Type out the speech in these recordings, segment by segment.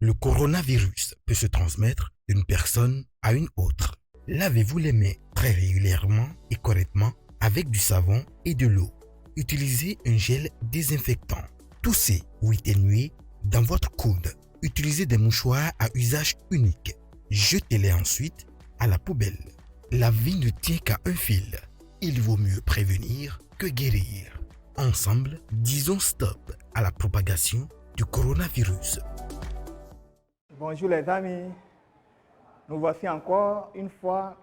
Le coronavirus peut se transmettre d'une personne à une autre. Lavez-vous les mains très régulièrement et correctement avec du savon et de l'eau. Utilisez un gel désinfectant. Toussez ou éternuez dans votre coude. Utilisez des mouchoirs à usage unique. Jetez-les ensuite à la poubelle. La vie ne tient qu'à un fil. Il vaut mieux prévenir que guérir. Ensemble, disons stop à la propagation du coronavirus. Bonjour les amis, nous voici encore une fois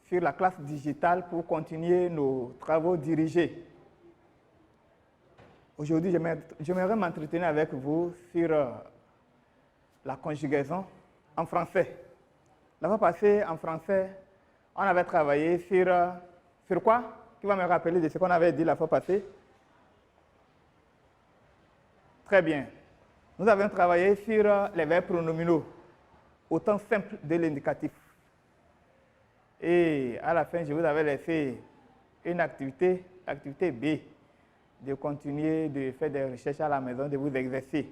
sur la classe digitale pour continuer nos travaux dirigés. Aujourd'hui, j'aimerais m'entretenir avec vous sur la conjugaison en français. La fois passée, en français, on avait travaillé sur quoi? Qui va me rappeler de ce qu'on avait dit la fois passée? Très bien. Nous avons travaillé sur les verbes pronominaux, au temps simple de l'indicatif. Et à la fin, je vous avais laissé une activité, l'activité B, de continuer de faire des recherches à la maison, de vous exercer.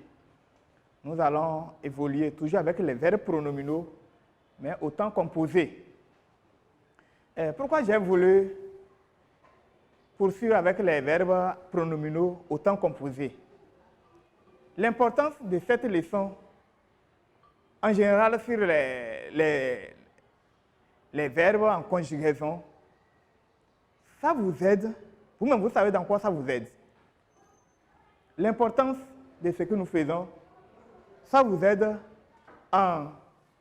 Nous allons évoluer toujours avec les verbes pronominaux, mais au temps composé. Pourquoi j'ai voulu poursuivre avec les verbes pronominaux au temps composé? L'importance de cette leçon, en général sur les verbes en conjugaison, ça vous aide, vous-même vous savez dans quoi ça vous aide. L'importance de ce que nous faisons, ça vous aide en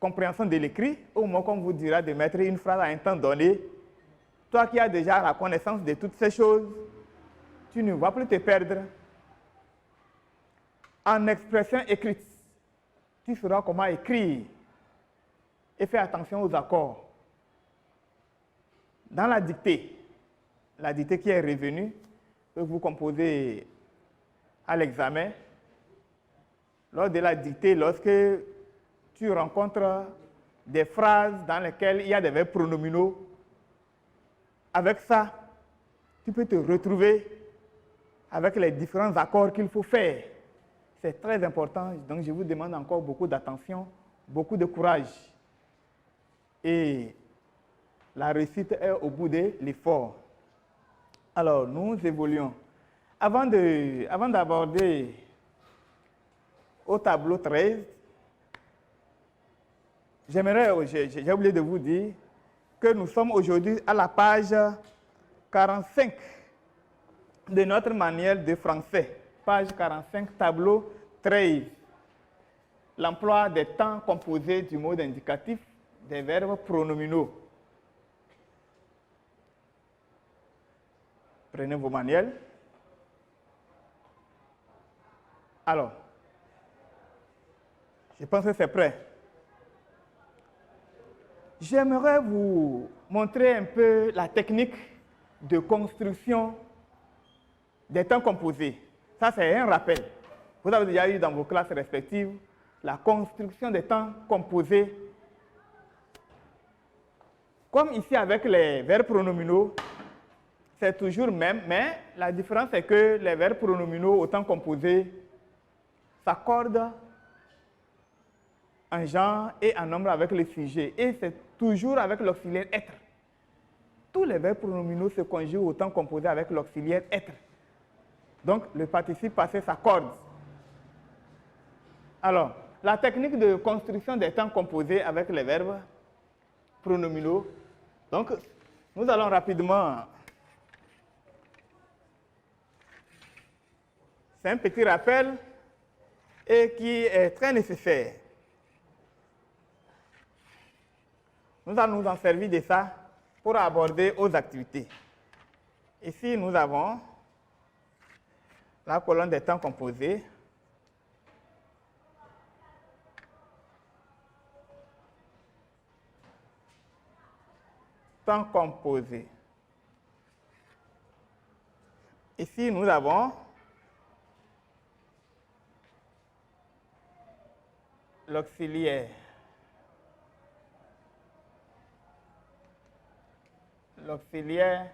compréhension de l'écrit, au moment qu'on vous dira de mettre une phrase à un temps donné. Toi qui as déjà la connaissance de toutes ces choses, tu ne vas plus te perdre. En expression écrite, tu sauras comment écrire et faire attention aux accords. Dans la dictée qui est revenue, que vous composez à l'examen, lors de la dictée, lorsque tu rencontres des phrases dans lesquelles il y a des verbes pronominaux, avec ça, tu peux te retrouver avec les différents accords qu'il faut faire. C'est très important, donc je vous demande encore beaucoup d'attention, beaucoup de courage. Et la réussite est au bout de l'effort. Alors, nous évoluons. Avant d'aborder au tableau 13, j'ai oublié de vous dire que nous sommes aujourd'hui à la page 45 de notre manuel de français. Page 45, tableau 13. L'emploi des temps composés du mode indicatif des verbes pronominaux. Prenez vos manuels. Alors, je pense que c'est prêt. J'aimerais vous montrer un peu la technique de construction des temps composés. Ça, c'est un rappel. Vous avez déjà eu dans vos classes respectives la construction des temps composés. Comme ici avec les verbes pronominaux, c'est toujours même, mais la différence est que les verbes pronominaux au temps composé s'accordent en genre et en nombre avec le sujet. Et c'est toujours avec l'auxiliaire être. Tous les verbes pronominaux se conjuguent au temps composé avec l'auxiliaire être. Donc, le participe passé s'accorde. Alors, la technique de construction des temps composés avec les verbes pronominaux. Donc, nous allons rapidement. C'est un petit rappel et qui est très nécessaire. Nous allons nous en servir de ça pour aborder aux activités. Ici, nous avons la colonne des temps composés. Temps composés. Ici, nous avons l'auxiliaire. L'auxiliaire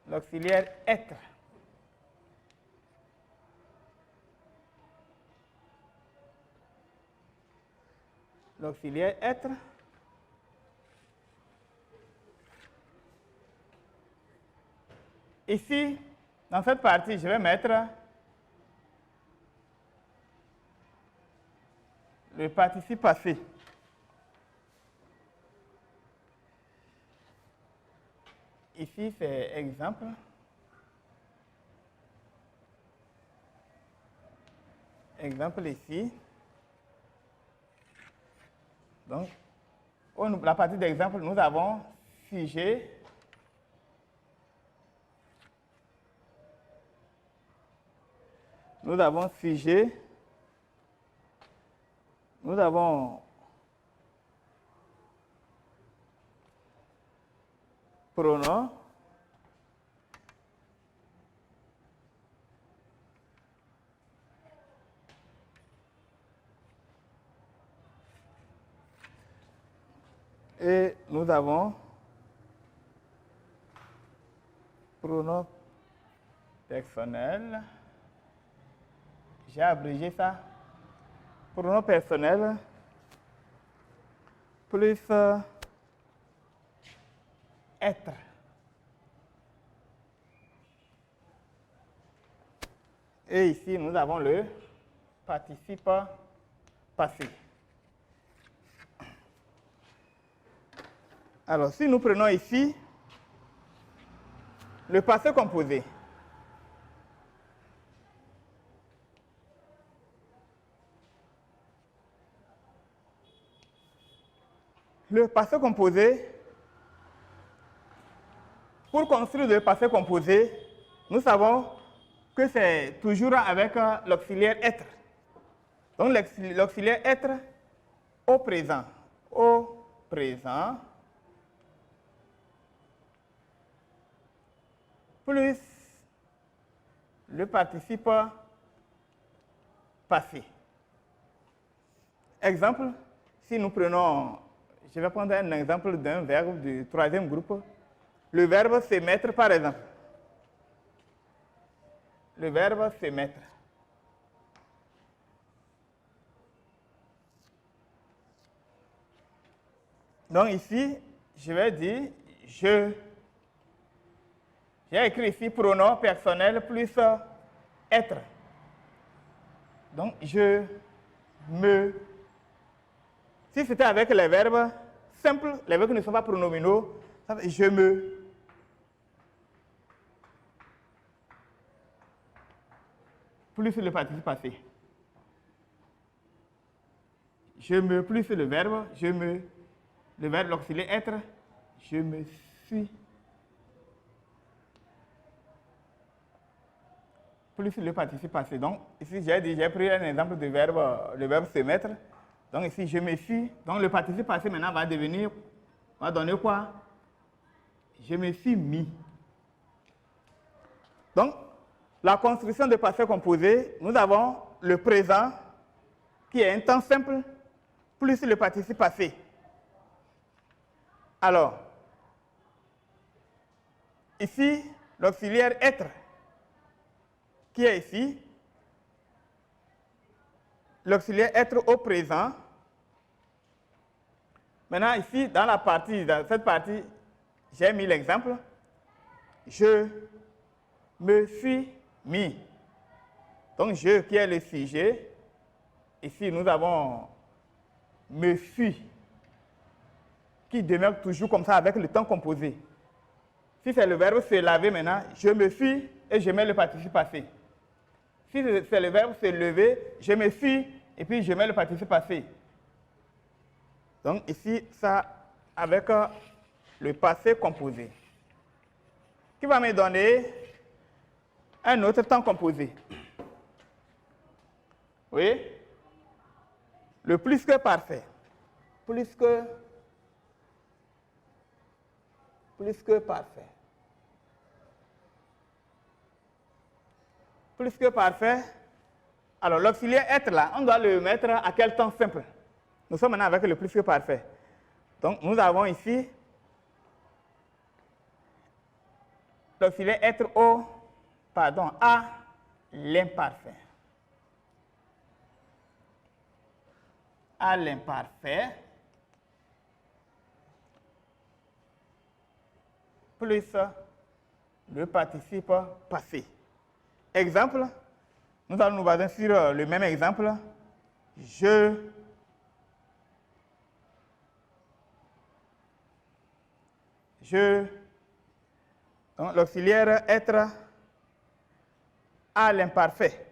l'auxiliaire être. L'auxiliaire être. Ici, dans cette partie, je vais mettre le participe passé. Ici, c'est exemple. Exemple ici. Donc, la partie d'exemple, nous avons sujet. Nous avons sujet. Nous avons pronom. Et nous avons pronom personnel. J'ai abrégé ça. Pronom personnel plus être. Et ici, nous avons le participe passé. Alors, si nous prenons ici le passé composé, le passé composé, pour construire le passé composé, nous savons que c'est toujours avec l'auxiliaire être. Donc, l'auxiliaire être au présent. Au présent. Plus le participe passé. Exemple, si nous prenons, je vais prendre un exemple d'un verbe du troisième groupe. Le verbe se mettre, par exemple. Le verbe se mettre. Donc ici, je vais dire je. J'ai écrit ici pronom personnel plus être. Donc, je, me. Si c'était avec les verbes simples, les verbes qui ne sont pas pronominaux, ça fait je me. Plus le participe passé. Je me plus le verbe, je me. Le verbe l'auxiliaire être, je me suis. Plus le participe passé. Donc, ici, j'ai pris un exemple de verbe, le verbe se mettre. Donc, ici, je me suis. Donc, le participe passé maintenant va donner quoi? Je me suis mis. Donc, la construction de passé composé, nous avons le présent, qui est un temps simple, plus le participe passé. Alors, ici, l'auxiliaire être, qui est ici, l'auxiliaire être au présent. Maintenant, ici, dans cette partie, j'ai mis l'exemple. Je me suis mis. Donc, je qui est le sujet. Ici, nous avons me suis, qui demeure toujours comme ça avec le temps composé. Si c'est le verbe se laver maintenant, je me suis et je mets le participe passé. Si c'est le verbe se lever, je me suis et puis je mets le participe passé. Donc ici, ça avec le passé composé. Qui va me donner un autre temps composé. Oui? Le plus que parfait. Plus que parfait. Plus que parfait. Alors, l'auxiliaire être là, on doit le mettre à quel temps simple? Nous sommes maintenant avec le plus que parfait. Donc, nous avons ici l'auxiliaire être au, pardon, à l'imparfait. À l'imparfait plus le participe passé. Exemple, nous allons nous baser sur le même exemple. Donc l'auxiliaire être à l'imparfait.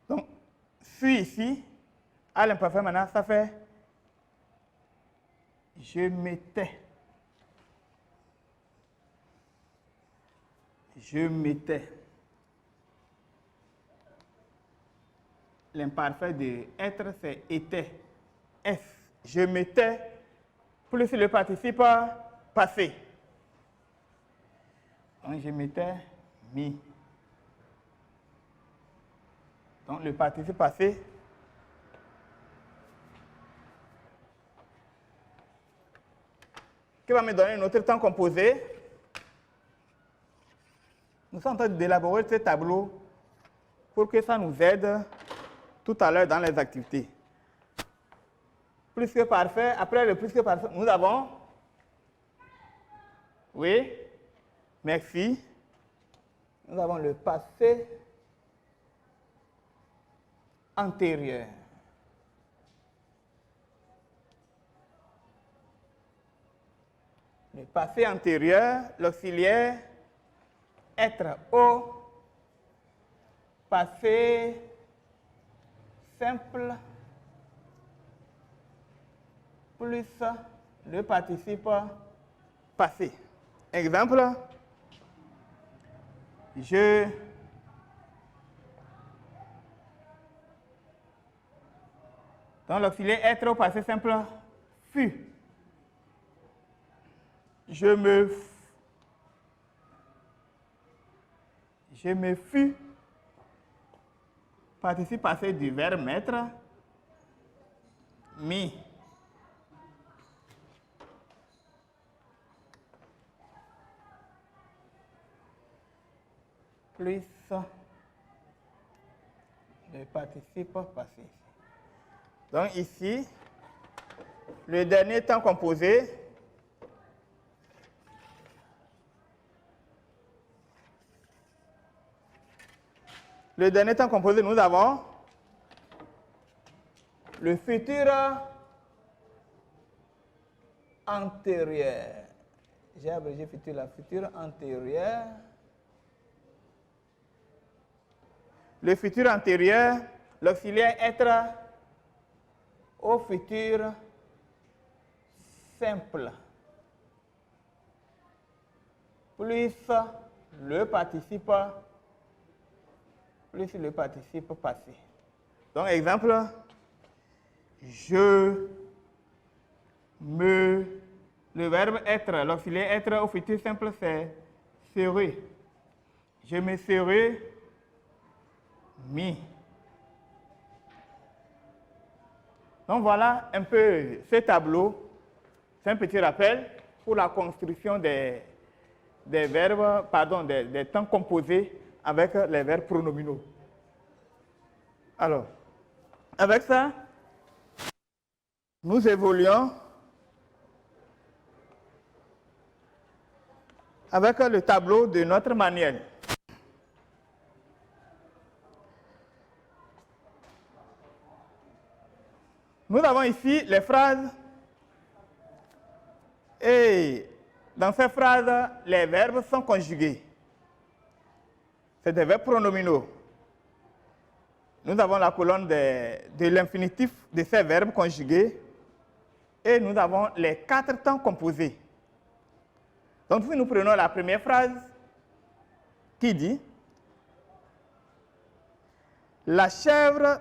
Donc, suis ici, à l'imparfait maintenant, ça fait je m'étais. Je m'étais. L'imparfait de être, c'est était. S. Je m'étais plus le participe passé. Donc, je m'étais mis. Donc, le participe passé. Qui va me donner un autre temps composé. Nous sommes en train d'élaborer ce tableau pour que ça nous aide tout à l'heure dans les activités. Plus que parfait. Après le plus que parfait, nous avons. Oui. Merci. Nous avons le passé antérieur. Le passé antérieur, l'auxiliaire être au passé simple plus le participe passé. Exemple, donc l'auxiliaire être au passé simple fut. Je me fus, participe passé du verbe mettre, mis. Plus le participe passé. Donc ici, le dernier temps composé, nous avons le futur antérieur. J'ai abrégé futur, la future antérieure. Le futur antérieur, l'auxiliaire être au futur simple. Plus le participe passé. Donc, exemple, le verbe être, l'auxiliaire être au futur simple, c'est serait. Je me serais mis. Donc, voilà un peu ce tableau. C'est un petit rappel pour la construction des verbes, pardon, des temps composés avec les verbes pronominaux. Alors, avec ça, nous évoluons avec le tableau de notre manuel. Nous avons ici les phrases et dans ces phrases, les verbes sont conjugués. C'est des verbes pronominaux. Nous avons la colonne de l'infinitif de ces verbes conjugués et nous avons les 4 temps composés. Donc, si nous prenons la première phrase qui dit « La chèvre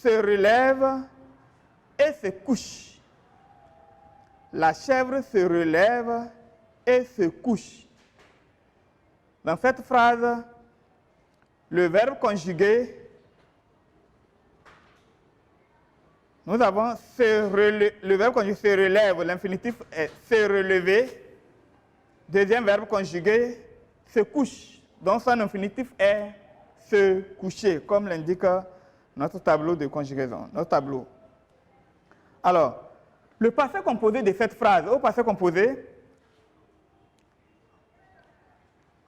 se relève et se couche. » La chèvre se relève et se couche. Dans cette phrase, le verbe conjugué, nous avons le verbe conjugué se relève, l'infinitif est se relever. deuxième verbe conjugué, se couche. Donc son infinitif est se coucher, comme l'indique notre tableau de conjugaison, notre tableau. Alors, le passé composé de cette phrase, au passé composé,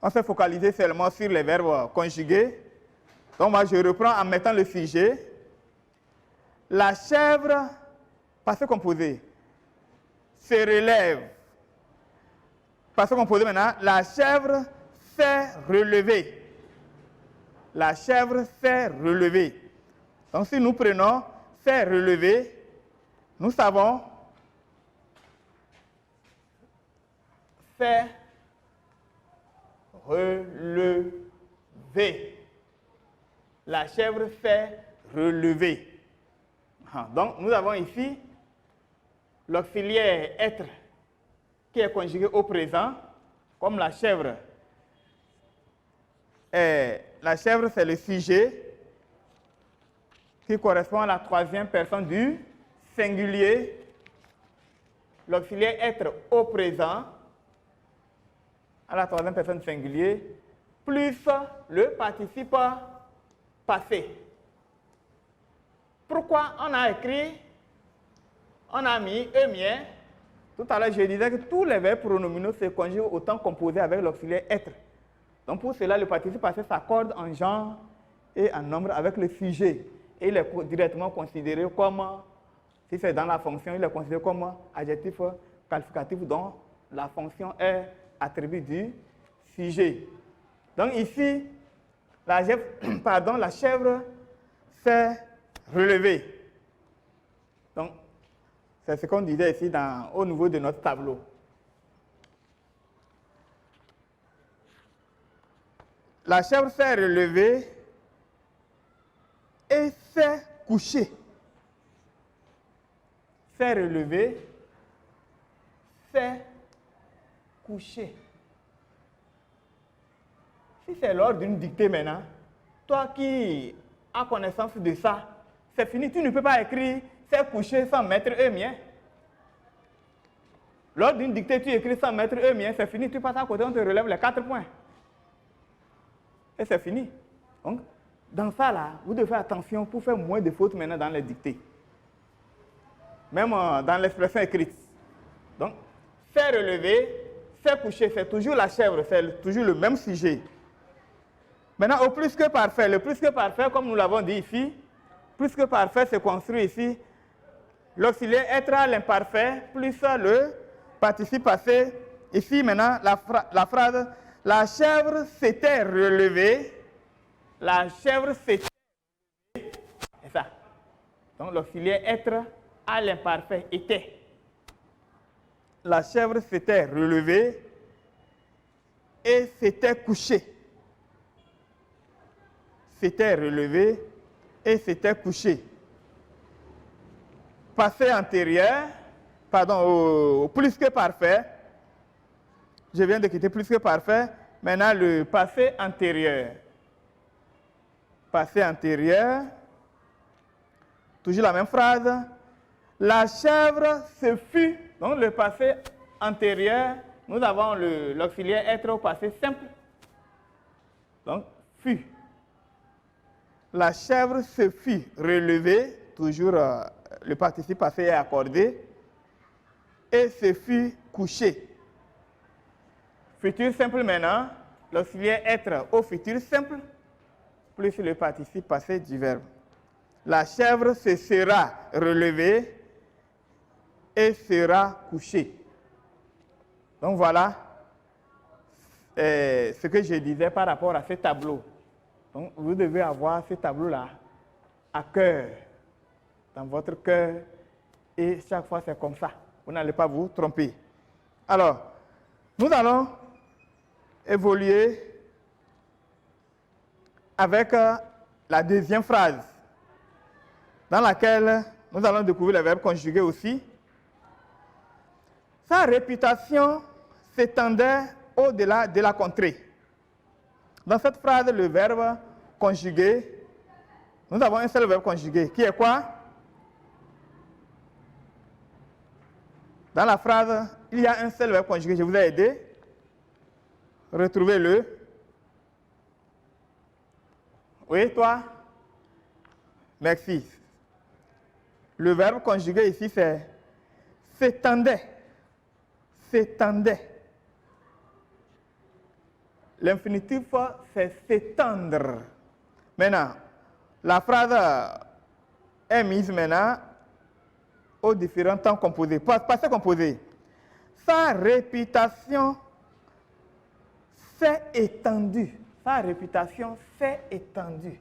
on s'est focalisé seulement sur les verbes conjugués. Donc moi, je reprends en mettant le sujet. La chèvre, passé composé, se relève. Passé composé maintenant, la chèvre s'est relevée. La chèvre s'est relevée. Donc si nous prenons s'est relevée, nous savons s'est relevé. La chèvre s'est relevée. Donc, nous avons ici l'auxiliaire être qui est conjugué au présent, comme la chèvre. La chèvre, c'est le sujet qui correspond à la troisième personne du singulier. L'auxiliaire être au présent, à la troisième personne singulier, plus le participe passé. Pourquoi on a écrit, on a mis eux mien? Tout à l'heure, je disais que tous les verbes pronominaux se conjuguent au temps composé avec l'auxiliaire être. Donc pour cela, le participe passé s'accorde en genre et en nombre avec le sujet. Et il est directement considéré comme, si c'est dans la fonction, il est considéré comme adjectif qualificatif dont la fonction est attribut du sujet. Donc ici, la chèvre s'est relevée. Donc, c'est ce qu'on disait ici au niveau de notre tableau. La chèvre s'est relevée et s'est couchée. S'est relevée, s'est couchée. Si c'est lors d'une dictée maintenant, toi qui as connaissance de ça, c'est fini. Tu ne peux pas écrire s'est couché sans mettre eux mien. Lors d'une dictée, tu écris sans mettre eux mien, c'est fini. Tu passes à côté, on te relève les 4 points. Et c'est fini. Donc, dans ça là, vous devez faire attention pour faire moins de fautes maintenant dans les dictées. Même dans l'expression écrite. Donc, s'est relevé, s'est couché, c'est toujours la chèvre, c'est toujours le même sujet. Maintenant, au plus que parfait, le plus que parfait, comme nous l'avons dit ici, plus que parfait se construit ici. L'auxiliaire être à l'imparfait, plus le participe passé. Ici, maintenant, la phrase, la chèvre s'était relevée. La chèvre s'était relevée. C'est ça. Donc, l'auxiliaire être à l'imparfait était. La chèvre s'était relevée et s'était couchée. S'était relevée et s'était couchée. Passé antérieur, au plus que parfait. Je viens de quitter plus que parfait. Maintenant, le passé antérieur. Passé antérieur. Toujours la même phrase. La chèvre se fut. Donc, le passé antérieur, nous avons l'auxiliaire être au passé simple. Donc, fut. La chèvre se fut relevée. Toujours le participe passé est accordé. Et se fut couché. Futur simple maintenant. L'auxiliaire être au futur simple. Plus le participe passé du verbe. La chèvre se sera relevée et sera couchée. Donc voilà ce que je disais par rapport à ce tableau. Donc vous devez avoir ce tableau-là à cœur, dans votre cœur, et chaque fois c'est comme ça. Vous n'allez pas vous tromper. Alors, nous allons évoluer avec la deuxième phrase, dans laquelle nous allons découvrir le verbe conjugué aussi. Sa réputation s'étendait au-delà de la contrée. Dans cette phrase, le verbe conjugué, nous avons un seul verbe conjugué, qui est quoi? Dans la phrase, il y a un seul verbe conjugué, je vous ai aidé. Retrouvez-le. Oui, toi? Merci. Le verbe conjugué ici, c'est s'étendait. S'étendait. L'infinitif, c'est s'étendre. Maintenant, la phrase est mise maintenant aux différents temps composés. Passé composé. Sa réputation s'est étendue. Sa réputation s'est étendue.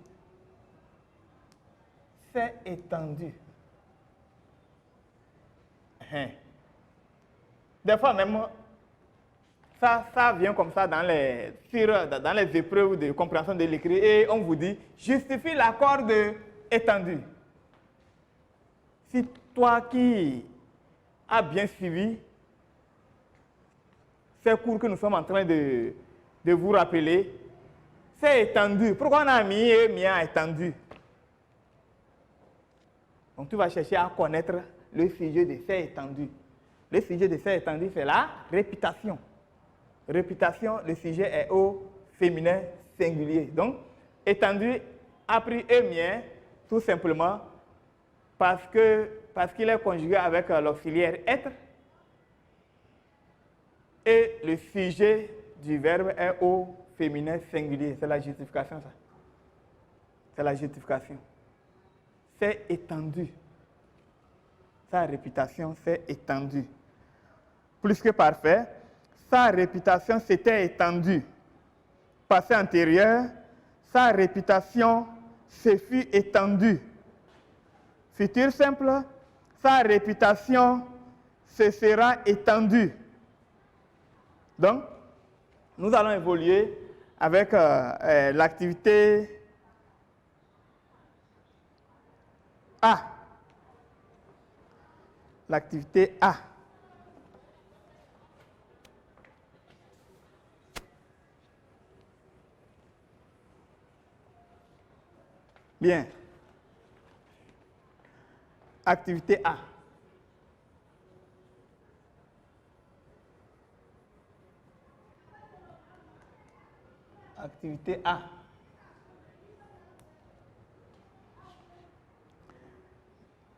S'est étendue. Des fois même, ça vient comme ça dans les épreuves de compréhension de l'écrit et on vous dit, justifie l'accord de étendu. Si toi qui as bien suivi ces cours que nous sommes en train de vous rappeler, c'est étendu. Pourquoi on a mis et mien étendu? Donc tu vas chercher à connaître le sujet de c'est étendu. Le sujet de c'est étendu, c'est la réputation. Réputation, le sujet est au féminin singulier. Donc, étendu a pris et mien tout simplement parce qu'il est conjugué avec l'auxiliaire être et le sujet du verbe est au féminin singulier. C'est la justification, ça. C'est la justification. C'est étendu. Sa réputation s'est étendue. Plus que parfait, sa réputation s'était étendue. Passé antérieur, sa réputation se fut étendue. Futur simple, sa réputation se sera étendue. Donc, nous allons évoluer avec l'activité A. L'activité A. Bien. Activité A. Activité A.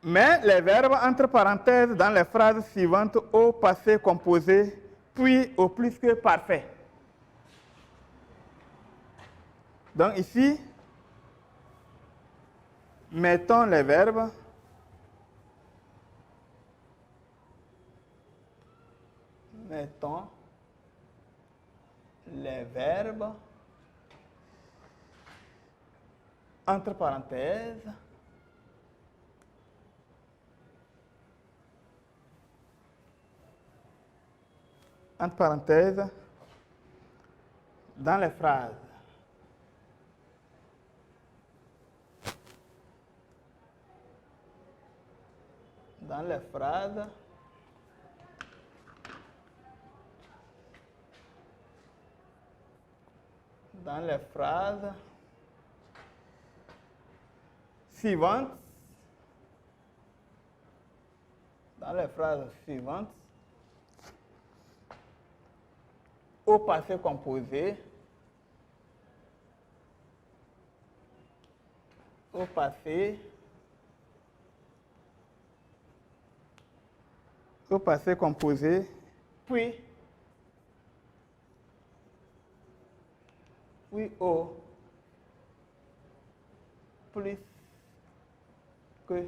Mais les verbes entre parenthèses dans les phrases suivantes au passé composé, puis au plus que parfait. Donc ici, mettons les verbes entre parenthèses dans les phrases. Dans les phrases suivantes, au passé composé, puis au plus que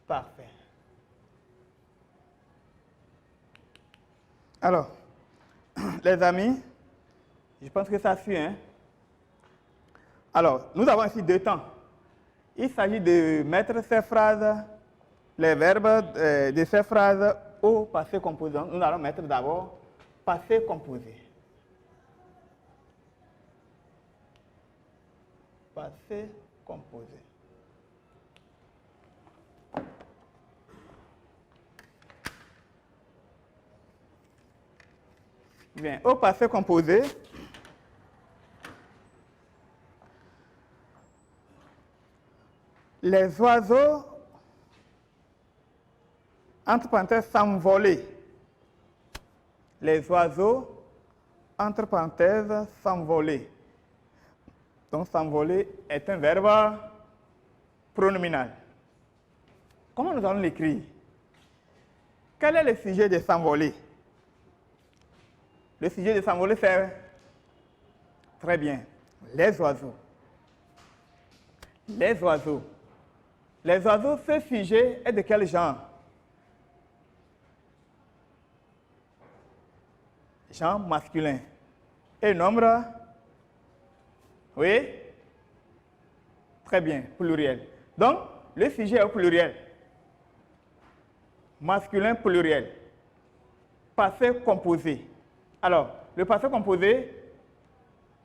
parfait. Alors, les amis, je pense que ça suit, hein? Alors, nous avons ici deux temps. Il s'agit de mettre ces phrases, les verbes de ces phrases au passé composé. Nous allons mettre d'abord passé composé. Passé composé. Bien, au passé composé, les oiseaux, entre parenthèses, s'envolaient. Les oiseaux entre parenthèses, s'envoler. Donc, s'envoler est un verbe pronominal. Comment nous allons l'écrire? Quel est le sujet de s'envoler? Le sujet de s'envoler, c'est très bien, les oiseaux. Les oiseaux. Les oiseaux, ce sujet est de quel genre? Genre masculin. Et nombre? Oui? Très bien, pluriel. Donc, le sujet est au pluriel. Masculin pluriel. Passé composé. Alors, le passé composé,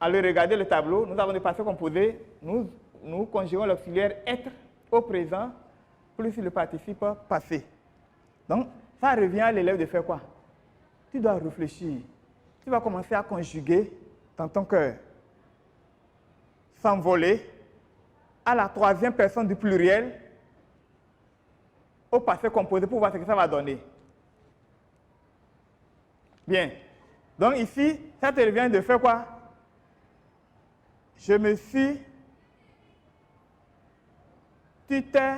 à le regarder le tableau, nous avons le passé composé, nous conjuguons l'auxiliaire être au présent plus le participe passé. Donc, ça revient à l'élève de faire quoi? Tu dois réfléchir. Tu vas commencer à conjuguer dans ton cœur. S'envoler à la troisième personne du pluriel au passé composé pour voir ce que ça va donner. Bien. Donc ici, ça te revient de faire quoi? Je me suis... Tu t'es...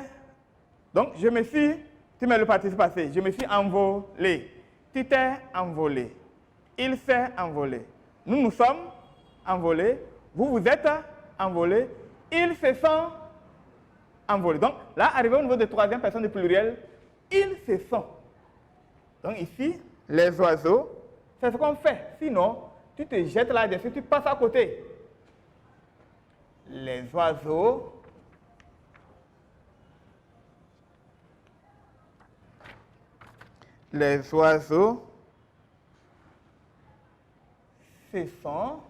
Donc, je me suis... Tu mets le participe passé. Je me suis envolé. Tu t'es envolé. Il s'est envolé. Nous nous sommes envolés. Vous vous êtes envolés. Ils se sont envolés. Donc, là, arrivé au niveau de troisième personne du pluriel, ils se sont. Donc ici, les oiseaux, c'est ce qu'on fait. Sinon, tu te jettes là-dessus, tu passes à côté. Les oiseaux se sont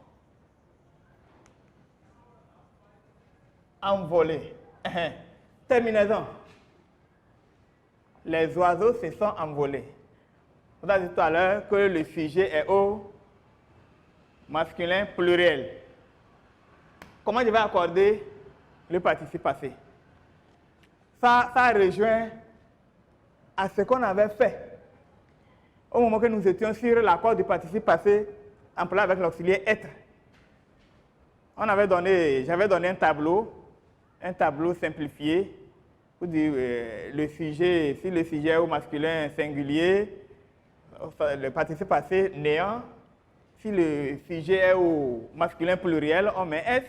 envolés. Terminaison. Les oiseaux se sont envolés. On a dit tout à l'heure que le sujet est au masculin pluriel. Comment je vais accorder le participe passé? Ça rejoint à ce qu'on avait fait au moment que nous étions sur l'accord du participe passé employé avec l'auxiliaire être. J'avais donné un tableau simplifié pour dire le sujet, si le sujet est au masculin singulier, le participe passé néant. Si le sujet est au masculin pluriel, on met S,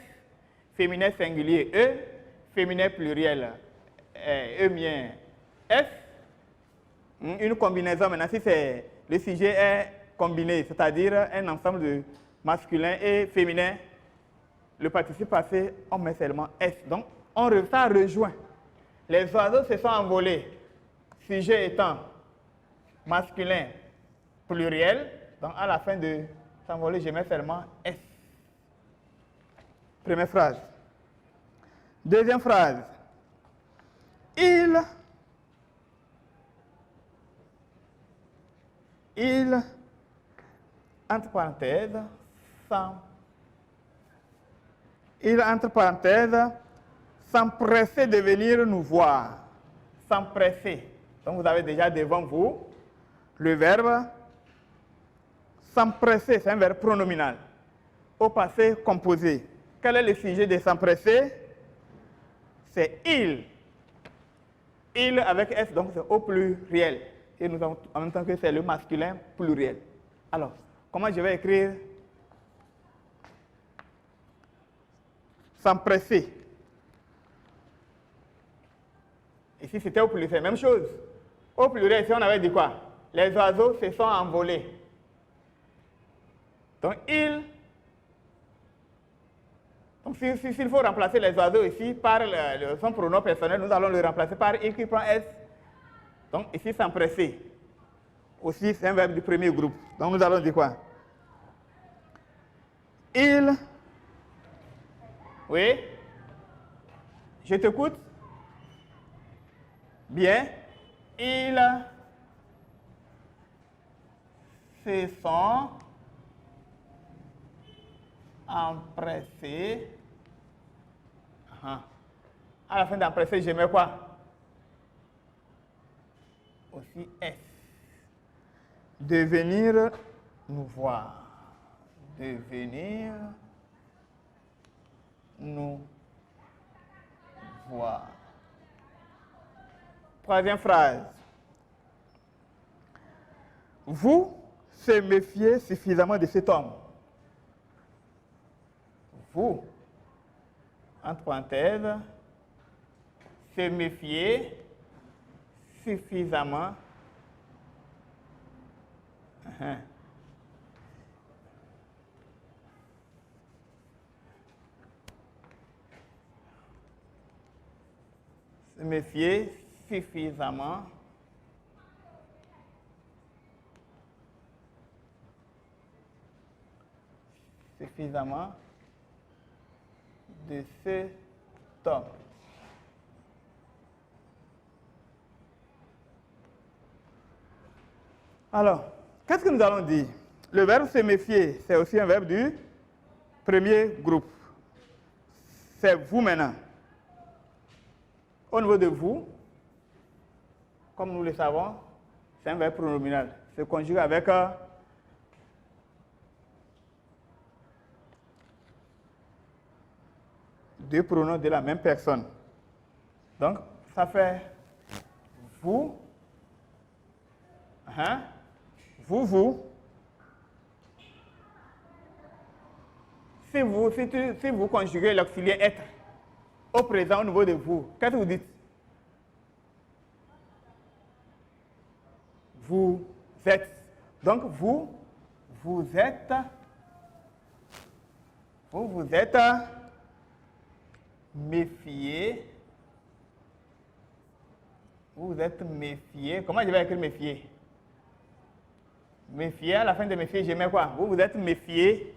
féminin singulier E, féminin pluriel E mien F. Une combinaison maintenant, si le sujet est combiné, c'est-à-dire un ensemble de masculin et féminin, le participe passé, on met seulement S. Donc, ça rejoint. Les oiseaux se sont envolés. Sujet étant masculin pluriel. Donc, à la fin de s'envoler, je mets seulement S. Première phrase. Deuxième phrase. Il, entre parenthèses, s'empresser de venir nous voir. S'empresser. Donc vous avez déjà devant vous le verbe s'empresser, c'est un verbe pronominal. Au passé composé. Quel est le sujet de s'empresser? C'est il. Il avec S, donc c'est au pluriel. Et nous avons en même temps que c'est le masculin pluriel. Alors, comment je vais écrire s'empresser? Ici, c'était au pluriel, c'est la même chose. Au pluriel, ici, on avait dit quoi? Les oiseaux se sont envolés. Donc, Donc, s'il faut remplacer les oiseaux ici par son pronom personnel, nous allons le remplacer par il qui prend S. Donc, ici, s'empresser. Aussi, c'est un verbe du premier groupe. Donc, nous allons dire quoi? Il. Oui? Je t'écoute? Bien. Il se sont empressés. À la fin d'empresser, je mets quoi? Aussi S. De venir nous voir. de venir nous voir. Troisième phrase. Vous se méfiez suffisamment de cet homme. Vous, entre parenthèses, se méfier suffisamment se méfier suffisamment de cet homme. Alors, qu'est-ce que nous allons dire? Le verbe se méfier, c'est aussi un verbe du premier groupe. C'est vous maintenant. Au niveau de vous, comme nous le savons, c'est un verbe pronominal. Se conjugue avec deux pronoms de la même personne. Donc, ça fait vous, vous. Si vous conjuguez l'auxiliaire être au présent au niveau de vous, qu'est-ce que vous dites? Vous êtes. Donc, vous êtes méfié. Vous êtes méfié. Comment je vais écrire méfier? Méfier, à la fin de méfier, je mets quoi? Vous êtes méfié.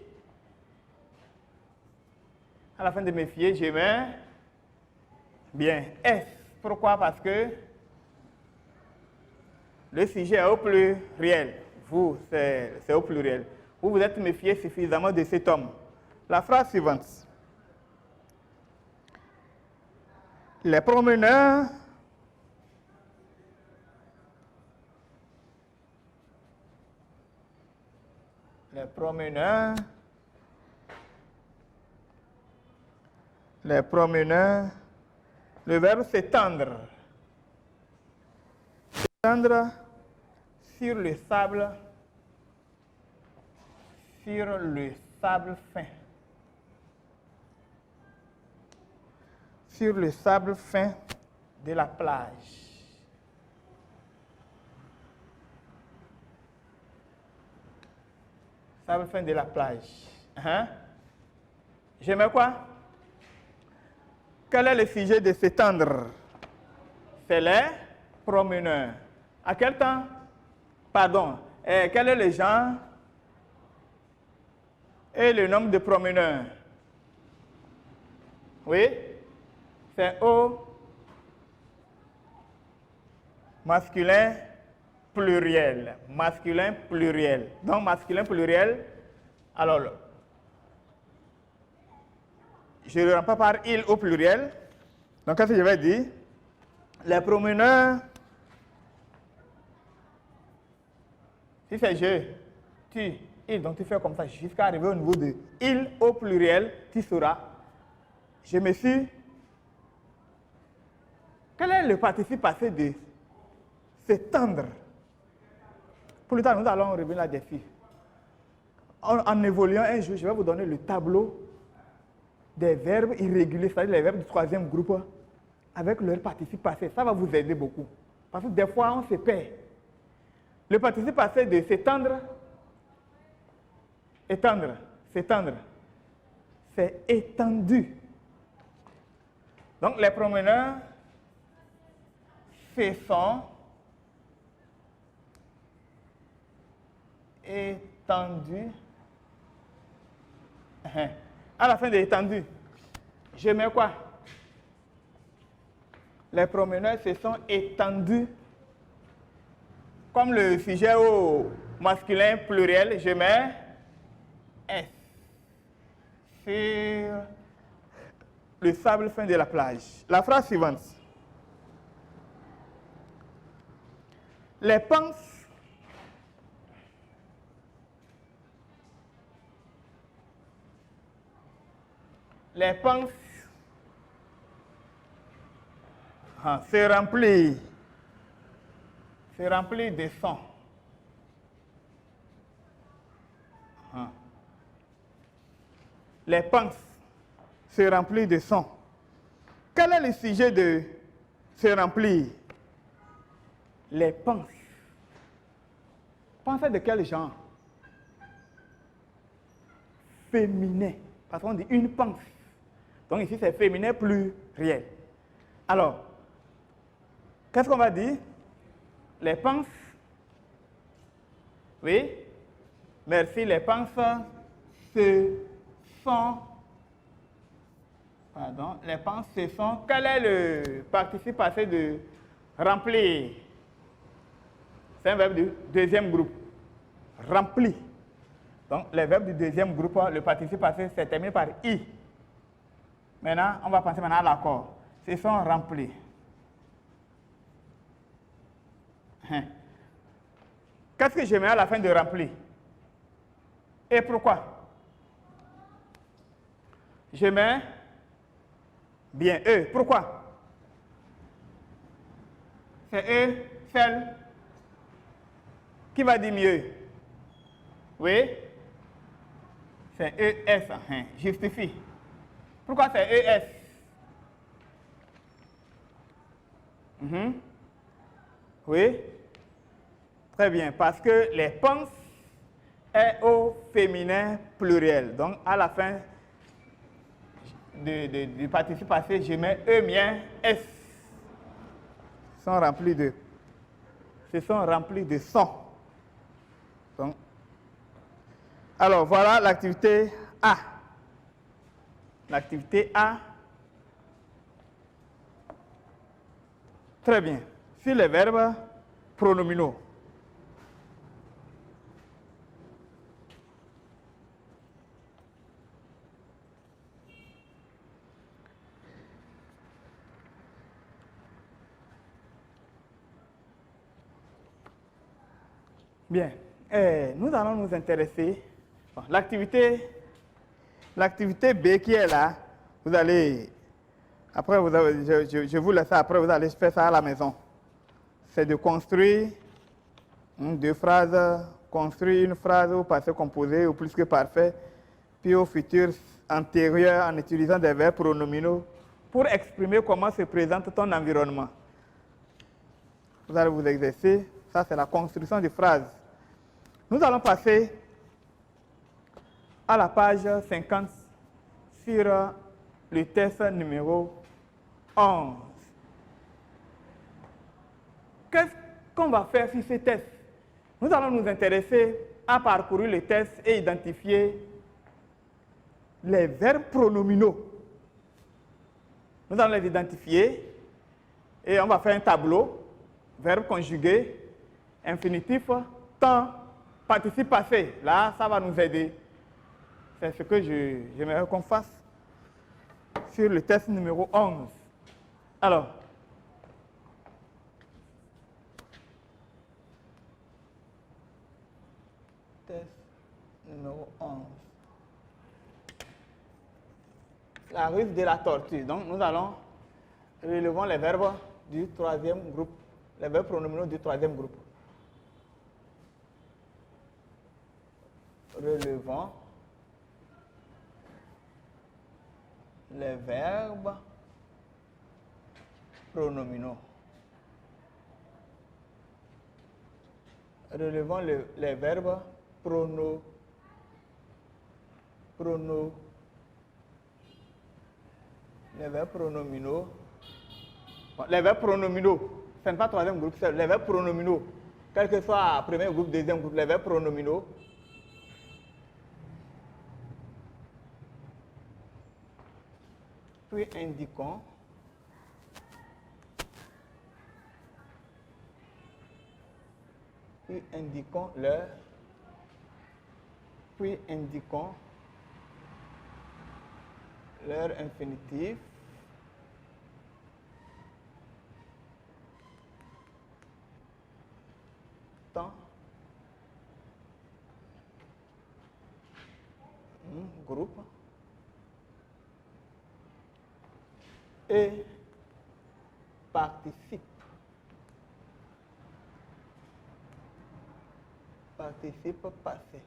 À la fin de méfier, je mets bien S. Pourquoi? Parce que le sujet est au pluriel. Vous, c'est au pluriel. Vous êtes méfié suffisamment de cet homme. La phrase suivante. Les promeneurs le verbe s'étendre. S'étendre sur le sable fin. Sur le sable fin de la plage. Sable fin de la plage. Je mets quoi? Quel est le sujet de s'étendre? C'est les promeneurs. À quel temps? Pardon. Quel est le genre et le nombre de promeneurs? Oui? C'est au masculin pluriel. Masculin pluriel. Donc, masculin pluriel. Alors, je ne le rends pas par il au pluriel. Donc, qu'est-ce que je vais dire? Les promeneurs. Si c'est je, tu, il, donc tu fais comme ça jusqu'à arriver au niveau de il au pluriel, tu sauras. Je me suis. Quel est le participe passé de s'étendre? Plus tard, nous allons revenir là-dessus. En évoluant un jour, je vais vous donner le tableau des verbes irréguliers, c'est-à-dire les verbes du troisième groupe, avec leur participe passé. Ça va vous aider beaucoup. Parce que des fois, on se perd. Le participe passé de s'étendre, s'étendre, c'est étendu. Donc, les promeneurs se sont étendus. À la fin de étendu, je mets quoi? Les promeneurs se sont étendus. Comme le sujet au masculin pluriel, je mets S sur le sable fin de la plage. La phrase suivante. Les panses les pinces se remplissent de sang. Les pinces se remplissent de sang. Quel est le sujet de se remplir? Les pinces. Pensez de quel genre? Féminin. Parce qu'on dit une pince. Donc ici, c'est féminin pluriel. Alors, qu'est-ce qu'on va dire? Les pinces. Oui. Merci. Les pinces se sont. Pardon. Les pinces se sont. Quel est le participe passé de remplir? C'est un verbe du deuxième groupe. Rempli. Donc, les verbes du deuxième groupe, le participe passé, c'est terminé par I. Maintenant, on va penser maintenant à l'accord. Se sont remplis. Qu'est-ce que je mets à la fin de rempli? Et pourquoi? Je mets bien E. Pourquoi? C'est E, celle qui va dire mieux. Oui? C'est ES. Justifie. Pourquoi c'est ES? Oui? Très bien. Parce que les pinces est au féminin pluriel. Donc, à la fin du participe passé, je mets E mien S. Se sont remplis de sang. Donc, alors, voilà l'activité A. L'activité A. Très bien. Sur les verbes pronominaux. Bien. Nous allons nous intéresser. Bon, l'activité B qui est là, vous allez. Après, je vous laisse ça, après vous allez faire ça à la maison. C'est de construire deux phrases, construire une phrase au passé composé ou plus que parfait, puis au futur antérieur en utilisant des verbes pronominaux pour exprimer comment se présente ton environnement. Vous allez vous exercer. Ça, c'est la construction de phrases. Nous allons passer à la page 50 sur le test numéro 11. Qu'est-ce qu'on va faire sur ce test? Nous allons nous intéresser à parcourir le test et identifier les verbes pronominaux. Nous allons les identifier et on va faire un tableau. Verbe conjugué, infinitif, temps, participe passé. Là, ça va nous aider. C'est ce que j'aimerais qu'on fasse sur le test numéro 11. Alors, test numéro 11. La ruse de la tortue. Donc, nous allons relever les verbes du troisième groupe, les verbes pronominaux du troisième groupe. Relevons les verbes pronominaux. Relevons les verbes les verbes pronominaux. Bon, les verbes pronominaux, ce n'est pas troisième groupe, c'est les verbes pronominaux. Quel que soit premier groupe, deuxième groupe, les verbes pronominaux. Puis indiquons leur infinitif. Temps. Groupe. et participe. Participe passé.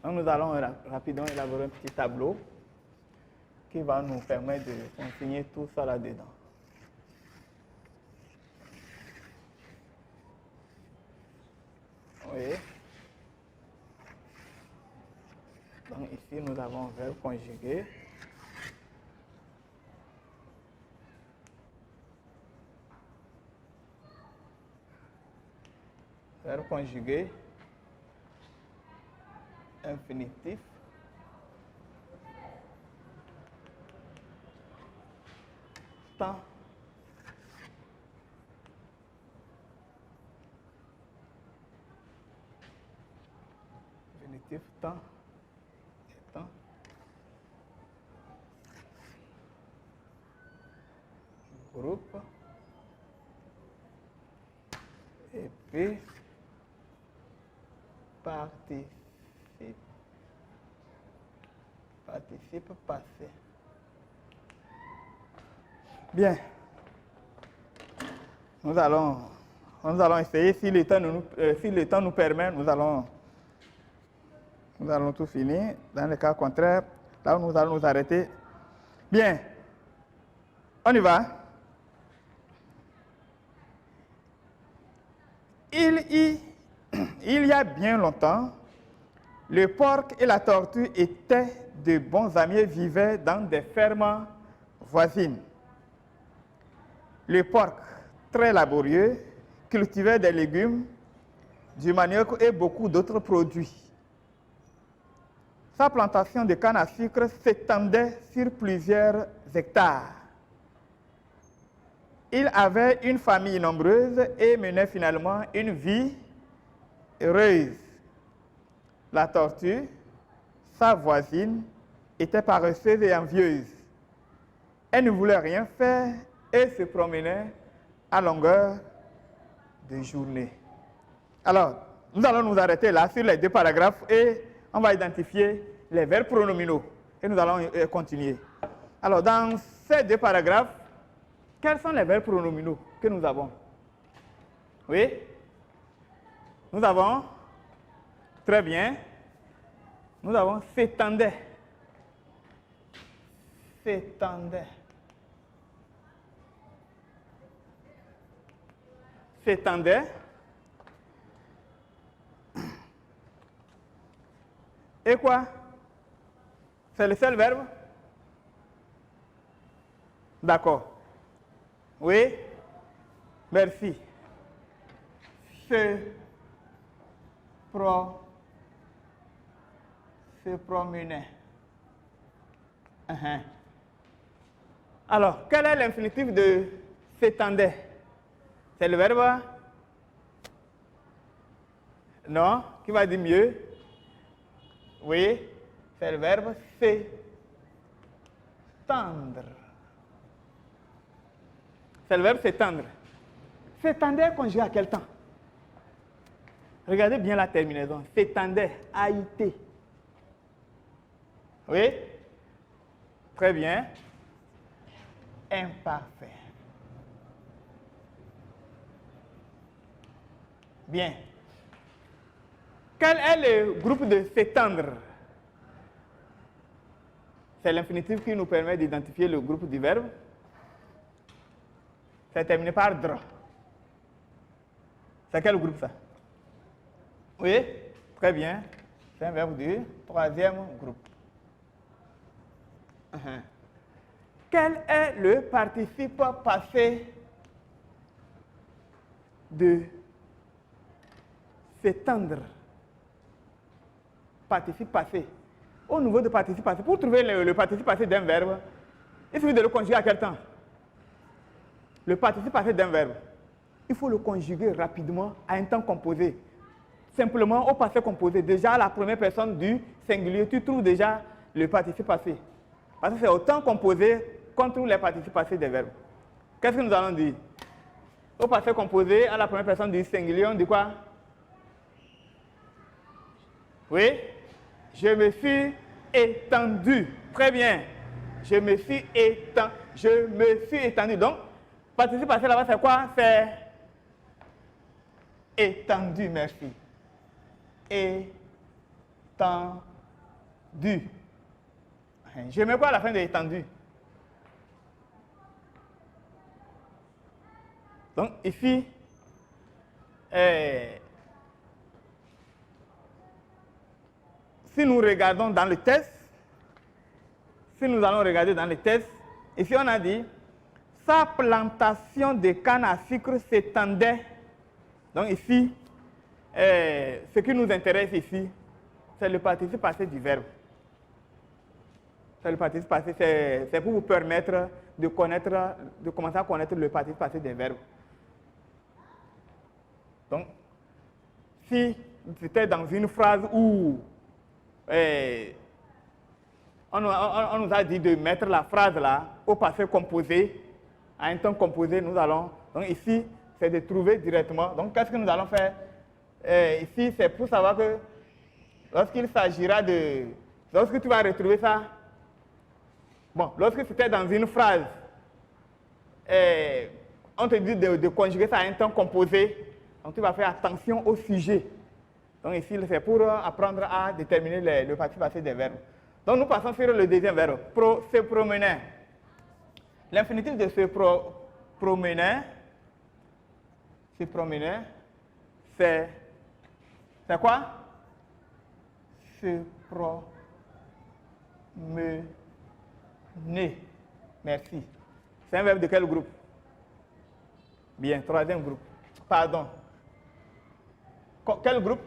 Donc nous allons rapidement élaborer un petit tableau qui va nous permettre de consigner tout ça là-dedans. Oui. Donc ici nous avons un verbe conjugué. Verbe conjugué. Infinitif. Temps. Infinitif, temps. Et temps. Groupe. Et puis participe. Participe passé. Bien. Nous allons essayer, si le temps nous permet, nous allons tout finir. Dans le cas contraire, là où nous allons nous arrêter. Bien. On y va. Il y a bien longtemps, le porc et la tortue étaient de bons amis et vivaient dans des fermes voisines. Le porc, très laborieux, cultivait des légumes, du manioc et beaucoup d'autres produits. Sa plantation de canne à sucre s'étendait sur plusieurs hectares. Il avait une famille nombreuse et menait finalement une vie heureuse. La tortue, sa voisine, était paresseuse et envieuse. Elle ne voulait rien faire et se promenait à longueur de journée. Alors, nous allons nous arrêter là sur les deux paragraphes et on va identifier les verbes pronominaux. Et nous allons continuer. Alors, dans ces deux paragraphes, quels sont les verbes pronominaux que nous avons? Oui? Nous avons, très bien, nous avons s'étendait. S'étendait. S'étendait. Et quoi? C'est le seul verbe? D'accord. Oui? Merci. Se promenait. Alors, quel est l'infinitif de s'étendait? C'est le verbe? Non? Qui va dire mieux? Oui, c'est le verbe s'étendre. C'est le verbe s'étendre. S'étendait conjugué à quel temps? Regardez bien la terminaison. S'étendait, AIT. Oui? Très bien. Imparfait. Bien. Quel est le groupe de s'étendre? C'est l'infinitif qui nous permet d'identifier le groupe du verbe. C'est terminé par dr. C'est quel groupe ça? Oui, très bien. C'est un verbe du troisième groupe. Quel est le participe passé de s'étendre? Participe passé. Au niveau de participe passé, pour trouver le participe passé d'un verbe, il suffit de le conjuguer à quel temps? Le participe passé d'un verbe, il faut le conjuguer rapidement à un temps composé. Simplement au passé composé, déjà à la première personne du singulier, tu trouves déjà le participe passé. Parce que c'est au temps composé qu'on trouve les participes passés des verbes. Qu'est-ce que nous allons dire? Au passé composé, à la première personne du singulier, on dit quoi? Oui? Je me suis étendu. Très bien. Je me suis étendu. Donc, participe passé là-bas, c'est quoi? C'est étendu, merci. Étendu. Je mets quoi à la fin de étendu? Donc, ici, si nous regardons dans le test, si nous allons regarder dans le test, ici on a dit, sa plantation de canne à sucre s'étendait. Donc ici, ce qui nous intéresse ici, c'est le participe passé du verbe. C'est le participe passé, c'est pour vous permettre de commencer à connaître le participe passé des verbes. Donc, si c'était dans une phrase où on nous a dit de mettre la phrase là au passé composé, à un temps composé, nous allons, donc ici, c'est de trouver directement. Donc, qu'est-ce que nous allons faire? Ici, c'est pour savoir que lorsqu'il s'agira de, lorsque tu vas retrouver ça, bon, lorsque c'était dans une phrase, on te dit de conjuguer ça à un temps composé, donc tu vas faire attention au sujet. Donc ici, c'est pour apprendre à déterminer le participe passé des verbes. Donc nous passons sur le deuxième verbe, se promener. L'infinitif de se promener, c'est quoi? Se promener. Merci. C'est un verbe de quel groupe? Bien, troisième groupe. Pardon. Quel groupe?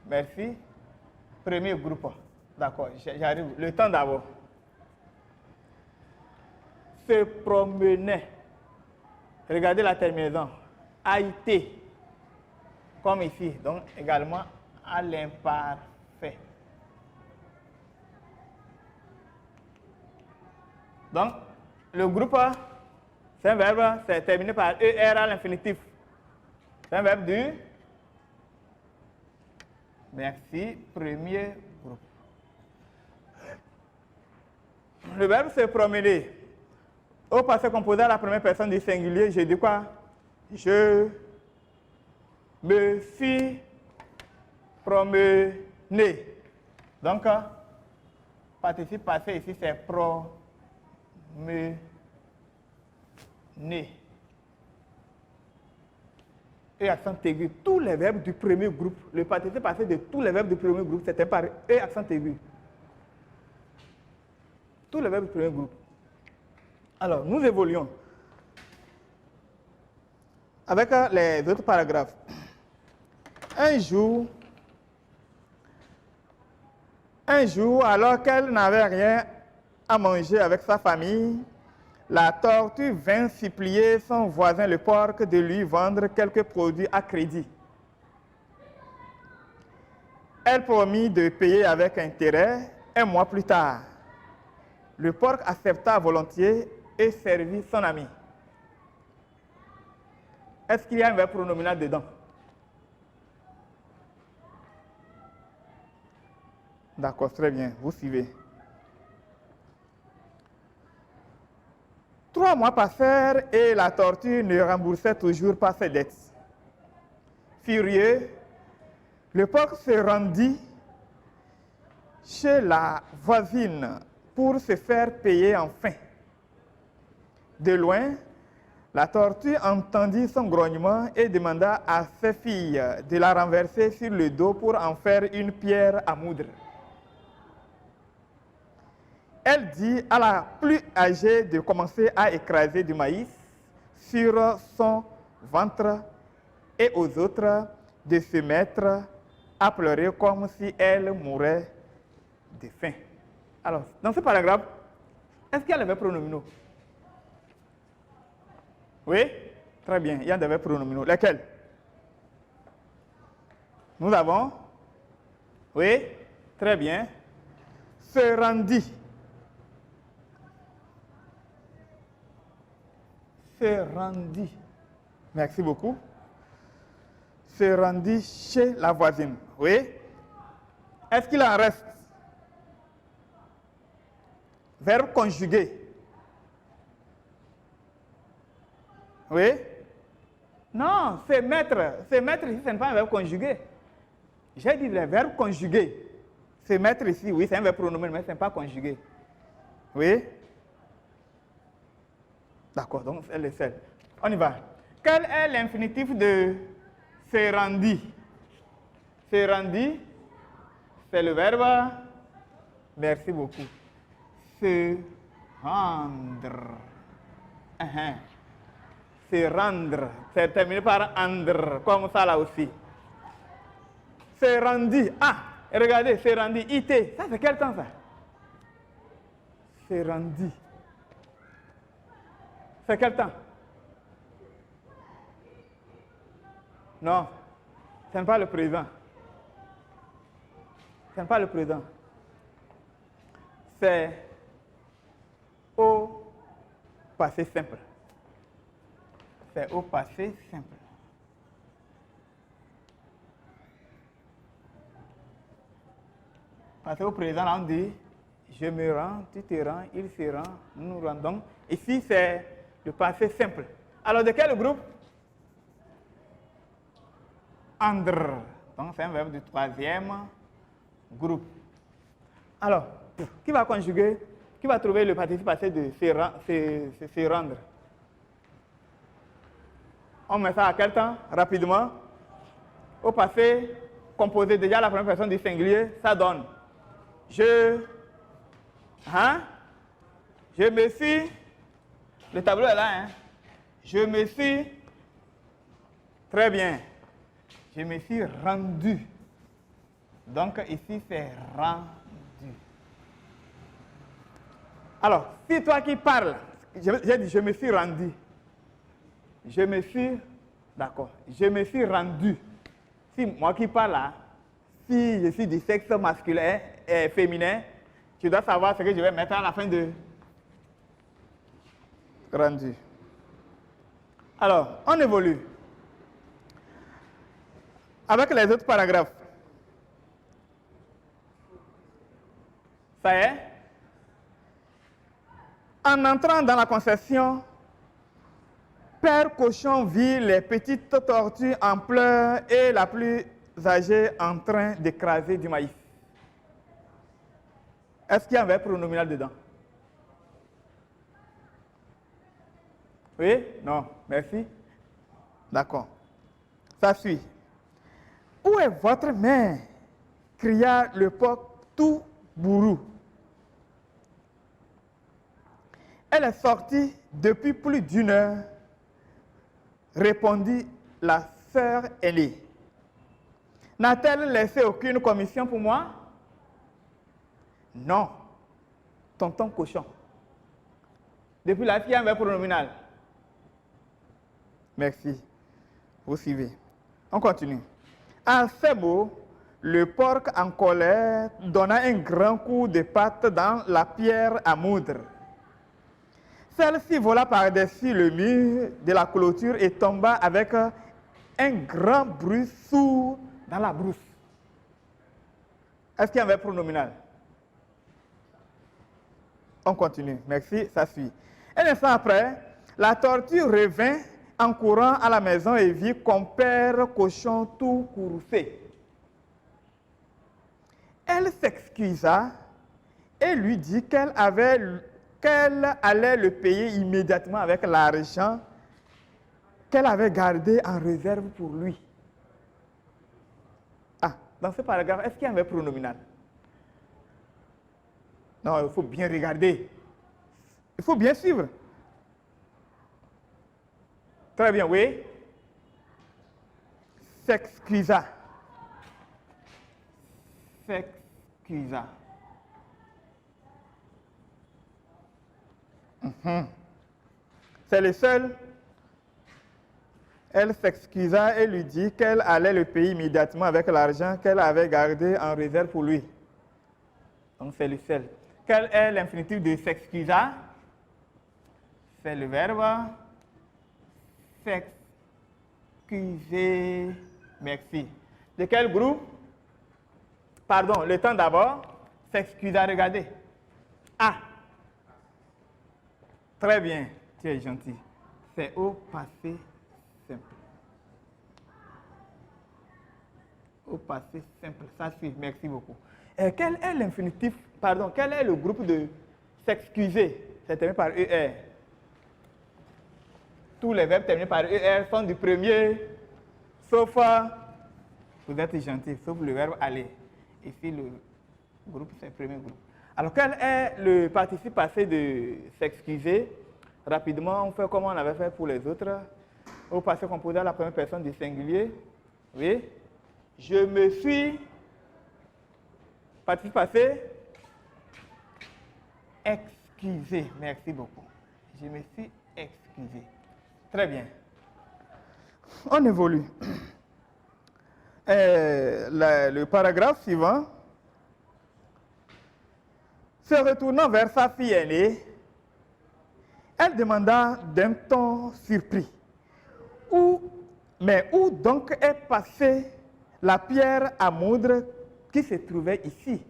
Merci. Premier groupe. D'accord, j'arrive. Le temps d'abord. Se promener. Regardez la terminaison. A été. Comme ici. Donc, également à l'imparfait. Donc, le groupe, c'est un verbe, c'est terminé par ER à l'infinitif. C'est un verbe du... Merci, premier groupe. Le verbe se promener. Au passé composé à la première personne du singulier, je dis quoi? Je me suis promené. Donc, participe passé ici, c'est promener. Et accent aigu. Tous les verbes du premier groupe, le participe passé de tous les verbes du premier groupe, c'était par E accent aigu. Tous les verbes du premier groupe. Alors, nous évoluons avec les autres paragraphes. Un jour, alors qu'elle n'avait rien à manger avec sa famille, la tortue vint supplier son voisin le porc de lui vendre quelques produits à crédit. Elle promit de payer avec intérêt un mois plus tard. Le porc accepta volontiers et servit son ami. Est-ce qu'il y a un verbe pronominal dedans? D'accord, très bien, vous suivez. 3 mois passèrent et la tortue ne remboursait toujours pas ses dettes. Furieux, le porc se rendit chez la voisine pour se faire payer enfin. De loin, la tortue entendit son grognement et demanda à ses filles de la renverser sur le dos pour en faire une pierre à moudre. Elle dit à la plus âgée de commencer à écraser du maïs sur son ventre et aux autres de se mettre à pleurer comme si elle mourait de faim. Alors, dans ce paragraphe, est-ce qu'il y a les verbes pronominaux? Oui? Très bien, il y a des verbes pronominaux. Lesquels? Nous avons? Oui? Très bien. Se rendit. Se rendit. Merci beaucoup. Se rendit chez la voisine. Oui? Est-ce qu'il en reste? Verbe conjugué. Oui? Non, c'est mettre. C'est mettre ici, ce n'est pas un verbe conjugué. J'ai dit le verbe conjugué. C'est mettre ici, oui, c'est un verbe pronominal, mais ce n'est pas conjugué. Oui? D'accord, donc c'est le seul. On y va. Quel est l'infinitif de se rendi? Se rendi, c'est le verbe. Merci beaucoup. Se rendre. Se rendre. C'est terminé par andre, comme ça là aussi. Se rendi. Ah, regardez, se rendi. IT. Ça, c'est quel temps ça? Se rendi. C'est quel temps? Non, ce n'est pas le présent. Ce n'est pas le présent. C'est au passé simple. C'est au passé simple. Parce qu'au présent, là, on dit je me rends, tu te rends, il se rend, nous nous rendons. Ici, c'est le passé simple. Alors, de quel groupe? Andre. Donc, c'est un verbe du troisième groupe. Alors, qui va conjuguer? Qui va trouver le participe passé de se rendre? On met ça à quel temps? Rapidement. Au passé composé, déjà la première personne du singulier, ça donne. Je me suis, le tableau est là, hein? Je me suis, très bien, je me suis rendu. Donc ici c'est rendu. Alors, si toi qui parles, j'ai dit je me suis rendu. Je me suis, d'accord, je me suis rendu. Si moi qui parle là, si je suis du sexe masculin et féminin, tu dois savoir ce que je vais mettre à la fin de rendu. Alors, on évolue. Avec les autres paragraphes. Ça y est? En entrant dans la concession, Père Cochon vit les petites tortues en pleurs et la plus âgée en train d'écraser du maïs. Est-ce qu'il y a un verbe pronominal dedans? Oui? Non? Merci. D'accord. Ça suit. Où est votre mère? Cria le porc tout bourru. Elle est sortie depuis plus d'une heure, répondit la sœur aînée. N'a-t-elle laissé aucune commission pour moi? Non, tonton cochon. Depuis là, il y a un verbe pronominal. Merci. Vous suivez. On continue. À ces mots, le porc en colère donna un grand coup de patte dans la pierre à moudre. Celle-ci vola par-dessus le mur de la clôture et tomba avec un grand bruit sourd dans la brousse. Est-ce qu'il y a un verbe pronominal? On continue. Merci, ça suit. Un instant après, la tortue revint en courant à la maison et vit compère cochon tout courroucé. Elle s'excusa et lui dit qu'elle allait le payer immédiatement avec l'argent qu'elle avait gardé en réserve pour lui. Ah, dans ce paragraphe, est-ce qu'il y a un verbe pronominal? Non, il faut bien regarder. Il faut bien suivre. Très bien, oui. S'excusa. S'excusa. C'est le seul. Elle s'excusa et lui dit qu'elle allait le payer immédiatement avec l'argent qu'elle avait gardé en réserve pour lui. Donc c'est le seul. Quel est l'infinitif de s'excusa? C'est le verbe s'excuser. Merci. De quel groupe? Pardon, le temps d'abord. S'excuser, regardez. Ah. Très bien, tu es gentil. C'est au passé simple. Au passé simple, ça suit, merci beaucoup. Et quel est l'infinitif, pardon, quel est le groupe de s'excuser? C'est terminé par ER. Tous les verbes terminés par ER sont du premier, sauf, vous êtes gentil, sauf le verbe aller. Ici, le groupe, c'est le premier groupe. Alors, quel est le participe passé de s'excuser? Rapidement, on fait comme on avait fait pour les autres. Au passé composé à la première personne du singulier. Oui. Je me suis, participe passé, excusé. Merci beaucoup. Je me suis excusé. Très bien. On évolue. Le paragraphe suivant. Se retournant vers sa fille aînée, elle demanda d'un ton surpris, où donc est passée la pierre à moudre qui se trouvait ici?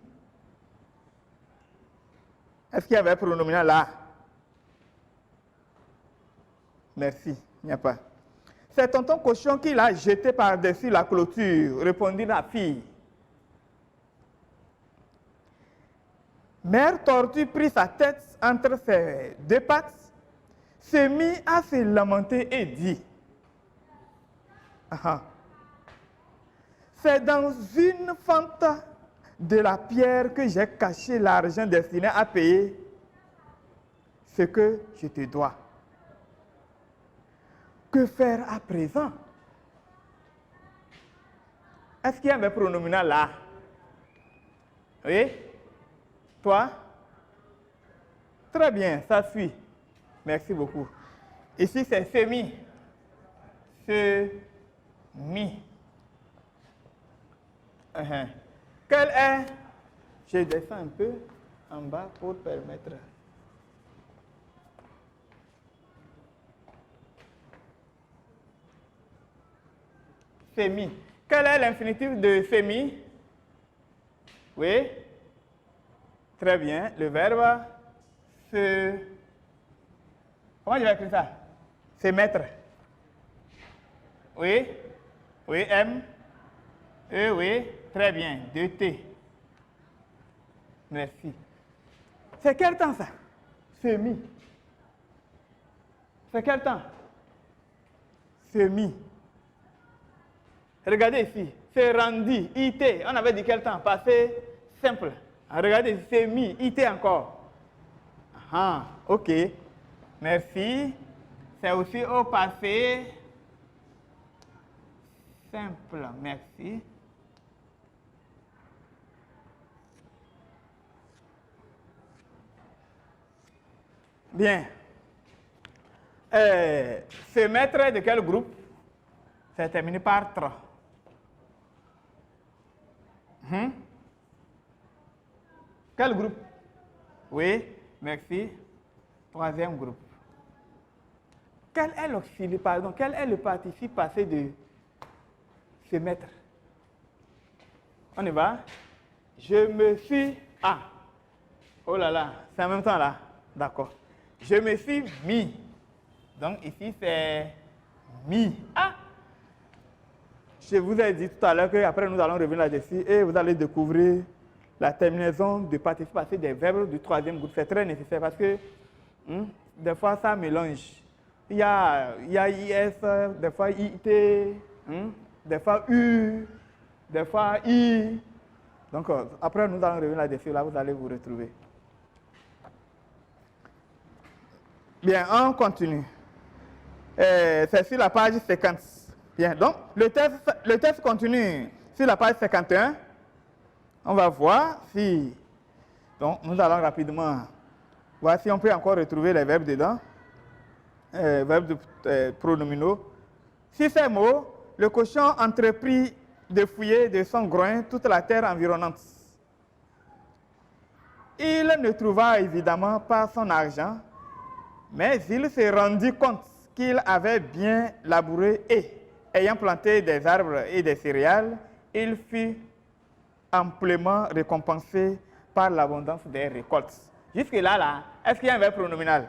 Est-ce qu'il y avait un pronominal là? Merci, il n'y a pas. C'est tonton Cochon qui l'a jeté par-dessus la clôture, répondit la fille. Mère Tortue prit sa tête entre ses deux pattes, se mit à se lamenter et dit, c'est dans une fente de la pierre que j'ai caché l'argent destiné à payer ce que je te dois. Que faire à présent? Est-ce qu'il y a un pronominal là? Oui? Toi? Très bien, ça suit. Merci beaucoup. Ici, c'est semi. Semi. Quel est? Je descends un peu en bas pour permettre. Semi. Quel est l'infinitif de semi? Oui? Très bien. Le verbe se... Comment je vais écrire ça? Se mettre. Oui? Oui, M? E, oui? Très bien. 2T. Merci. C'est quel temps ça? Semi. C'est quel temps? Semi. Regardez ici. C'est rendu. IT. On avait dit quel temps? Passé simple. Regardez, c'est mis. IT encore. Ah, ok. Merci. C'est aussi au passé simple. Merci. Bien. Se mettre de quel groupe? C'est terminé par tra. Quel groupe? Oui, merci. Troisième groupe. Quel est l'auxiliaire, pardon, quel est le participe passé de se mettre? On y va? Je me suis... Ah! Oh là là, c'est en même temps là. D'accord. Je me suis mis. Donc ici, c'est mis. Ah! Je vous ai dit tout à l'heure qu'après nous allons revenir là-dessus et vous allez découvrir la terminaison de participe passé des verbes du troisième groupe. C'est très nécessaire parce que des fois ça mélange. Il y a IS, des fois IT, des fois U, des fois I. Donc après nous allons revenir là-dessus, là vous allez vous retrouver. Bien, on continue. C'est sur la page 50. Bien, donc le texte continue sur la page 51. On va voir si... Donc, nous allons rapidement voir si on peut encore retrouver les verbes dedans. Verbes pronominaux. Sur ces mots, le cochon entreprit de fouiller de son groin toute la terre environnante. Il ne trouva évidemment pas son argent, mais il se rendit compte qu'il avait bien labouré et, ayant planté des arbres et des céréales, il fit amplement récompensé par l'abondance des récoltes. Jusque-là, là, est-ce qu'il y a un verbe pronominal?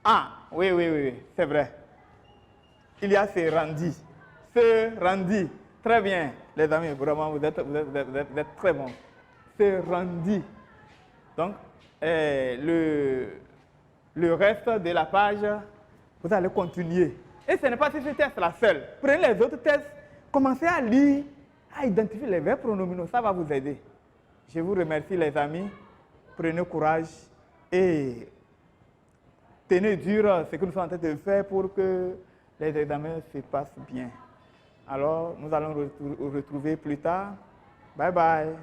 Ah, oui, c'est vrai. Il y a se rendit. Se rendit. Très bien, les amis, vraiment, vous êtes très bons. Se rendit. Donc, le reste de la page, vous allez continuer. Et ce n'est pas ce test-là seul. Prenez les autres tests, commencez à lire, à identifier les verbes pronominaux, ça va vous aider. Je vous remercie les amis, prenez courage et tenez dur ce que nous sommes en train de faire pour que les examens se passent bien. Alors, nous allons nous retrouver plus tard. Bye bye.